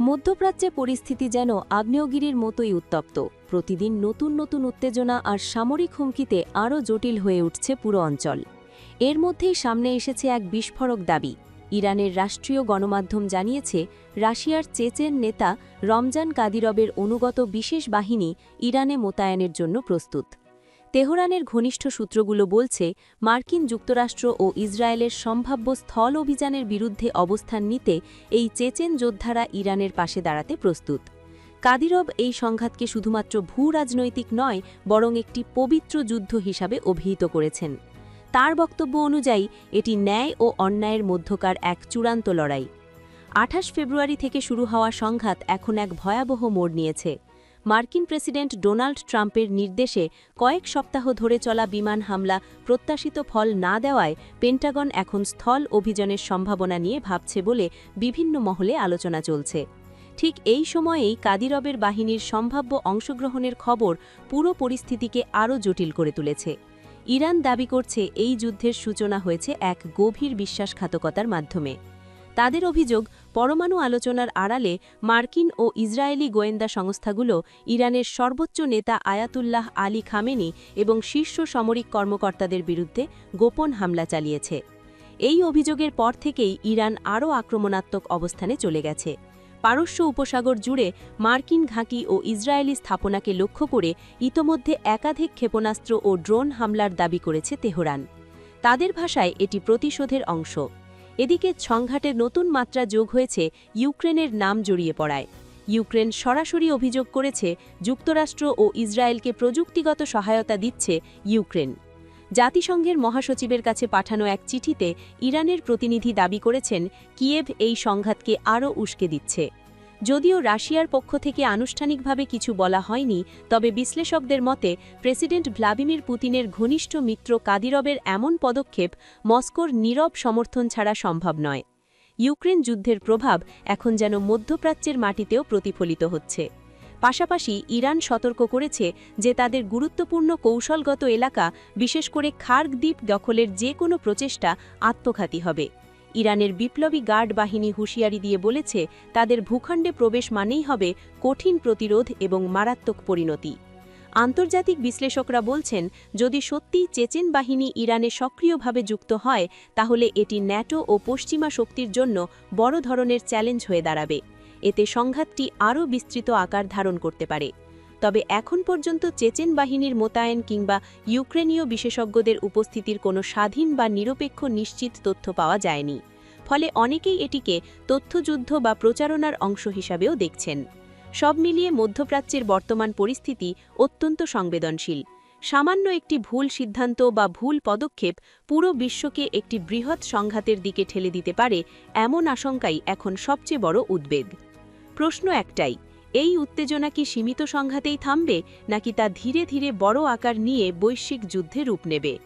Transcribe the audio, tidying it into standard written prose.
মধ্যপ্রাচ্যে পরিস্থিতি যেন আগ্নেয়গিরির মতোই উত্তপ্ত। প্রতিদিন নতুন নতুন উত্তেজনা আর সামরিক হুমকিতে আরও জটিল হয়ে উঠছে পুরো অঞ্চল। এর মধ্যেই সামনে এসেছে এক বিস্ফোরক দাবি। ইরানের রাষ্ট্রীয় গণমাধ্যম জানিয়েছে, রাশিয়ার চেচেন নেতা রমজান কাদিরভের অনুগত বিশেষ বাহিনী ইরানে মোতায়েনের জন্য প্রস্তুত। তেহরানের ঘনিষ্ঠ সূত্রগুলো বলছে, মার্কিন যুক্তরাষ্ট্র ও ইসরায়েলের সম্ভাব্য স্থল অভিযানের বিরুদ্ধে অবস্থান নিতে এই চেচেন যোদ্ধারা ইরানের পাশে দাঁড়াতে প্রস্তুত। কাদিরভ এই সংঘাতকে শুধুমাত্র ভূ-রাজনৈতিক নয়, বরং একটি পবিত্র যুদ্ধ হিসাবে অভিহিত করেছেন। তার বক্তব্য অনুযায়ী এটি ন্যায় ও অন্যায়ের মধ্যকার এক চূড়ান্ত লড়াই। ২৮ ফেব্রুয়ারি থেকে শুরু হওয়া সংঘাত এখন এক ভয়াবহ মোড় নিয়েছে। মার্কিন প্রেসিডেন্ট ডোনাল্ড ট্রাম্পের নির্দেশে কয়েক সপ্তাহ ধরে চলা বিমান হামলা প্রত্যাশিত ফল না দেওয়ায় পেন্টাগন এখন স্থল অভিযানের সম্ভাবনা নিয়ে ভাবছে বলে বিভিন্ন মহলে আলোচনা চলছে। ঠিক এই সময়েই কাদিরভের বাহিনীর সম্ভাব্য অংশগ্রহণের খবর পুরো পরিস্থিতিকে আরও জটিল করে তুলেছে। ইরান দাবি করছে, এই যুদ্ধের সূচনা হয়েছে এক গভীর বিশ্বাসঘাতকতার মাধ্যমে। তাদের অভিযোগ, পরমাণু আলোচনার আড়ালে মার্কিন ও ইসরায়েলি গোয়েন্দা সংস্থাগুলো ইরানের সর্বোচ্চ নেতা আয়াতুল্লাহ আলী খামেনি এবং শীর্ষ সামরিক কর্মকর্তাদের বিরুদ্ধে গোপন হামলা চালিয়েছে। এই অভিযোগের পর থেকেই ইরান আরও আক্রমণাত্মক অবস্থানে চলে গেছে। পারস্য উপসাগর জুড়ে মার্কিন ঘাঁটি ও ইসরায়েলি স্থাপনাকে লক্ষ্য করে ইতোমধ্যে একাধিক ক্ষেপণাস্ত্র ও ড্রোন হামলার দাবি করেছে তেহরান। তাদের ভাষায় এটি প্রতিশোধের অংশ। এদিকে সংঘাতের নতুন মাত্রা যোগ হয়েছে ইউক্রেনের নাম জড়িয়ে পড়ায়। ইউক্রেন সরাসরি অভিযোগ করেছে, যুক্তরাষ্ট্র ও ইসরায়েলকে প্রযুক্তিগত সহায়তা দিচ্ছে ইউক্রেন। জাতিসংঘের মহাসচিবের কাছে পাঠানো এক চিঠিতে ইরানের প্রতিনিধি দাবি করেছেন, কিয়েভ এই সংঘাতকে আরও উস্কে দিচ্ছে। যদিও রাশিয়ার পক্ষ থেকে আনুষ্ঠানিকভাবে কিছু বলা হয়নি, তবে বিশ্লেষকদের মতে প্রেসিডেন্ট ভ্লাদিমির পুতিনের ঘনিষ্ঠ মিত্র কাদিরভের এমন পদক্ষেপ মস্কোর নীরব সমর্থন ছাড়া সম্ভব নয়। ইউক্রেন যুদ্ধের প্রভাব এখন যেন মধ্যপ্রাচ্যের মাটিতেও প্রতিফলিত হচ্ছে। পাশাপাশি ইরান সতর্ক করেছে যে তাদের গুরুত্বপূর্ণ কৌশলগত এলাকা, বিশেষ করে খার্গ দ্বীপ দখলের যে কোনো প্রচেষ্টা আত্মঘাতী হবে। ইরানের বিপ্লবী গার্ড বাহিনী হুঁশিয়ারি দিয়ে বলেছে, তাদের ভূখণ্ডে প্রবেশ মানেই হবে কঠিন প্রতিরোধ এবং মারাত্মক পরিণতি। আন্তর্জাতিক বিশ্লেষকরা বলছেন, যদি সত্যিই চেচেন বাহিনী ইরানে সক্রিয়ভাবে যুক্ত হয়, তাহলে এটি ন্যাটো ও পশ্চিমা শক্তির জন্য বড় ধরনের চ্যালেঞ্জ হয়ে দাঁড়াবে। এতে সংঘাতটি আরও বিস্তৃত আকার ধারণ করতে পারে। তবে এখন পর্যন্ত চেচেন বাহিনীর মোতায়েন কিংবা ইউক্রেনীয় বিশেষজ্ঞদের উপস্থিতির কোনো স্বাধীন বা নিরপেক্ষ নিশ্চিত তথ্য পাওয়া যায়নি। ফলে অনেকেই এটিকে তথ্যযুদ্ধ বা প্রচারণার অংশ হিসাবেও দেখছেন। সব মিলিয়ে মধ্যপ্রাচ্যের বর্তমান পরিস্থিতি অত্যন্ত সংবেদনশীল। সামান্য একটি ভুল সিদ্ধান্ত বা ভুল পদক্ষেপ পুরো বিশ্বকে একটি বৃহৎ সংঘাতের দিকে ঠেলে দিতে পারে, এমন আশঙ্কাই এখন সবচেয়ে বড় উদ্বেগ। প্রশ্ন একটাই, এই উত্তেজনা কি সীমিত সংঘাতেই থামবে, নাকি তা ধীরে ধীরে বড় আকার নিয়ে বৈশ্বিক যুদ্ধে রূপ নেবে?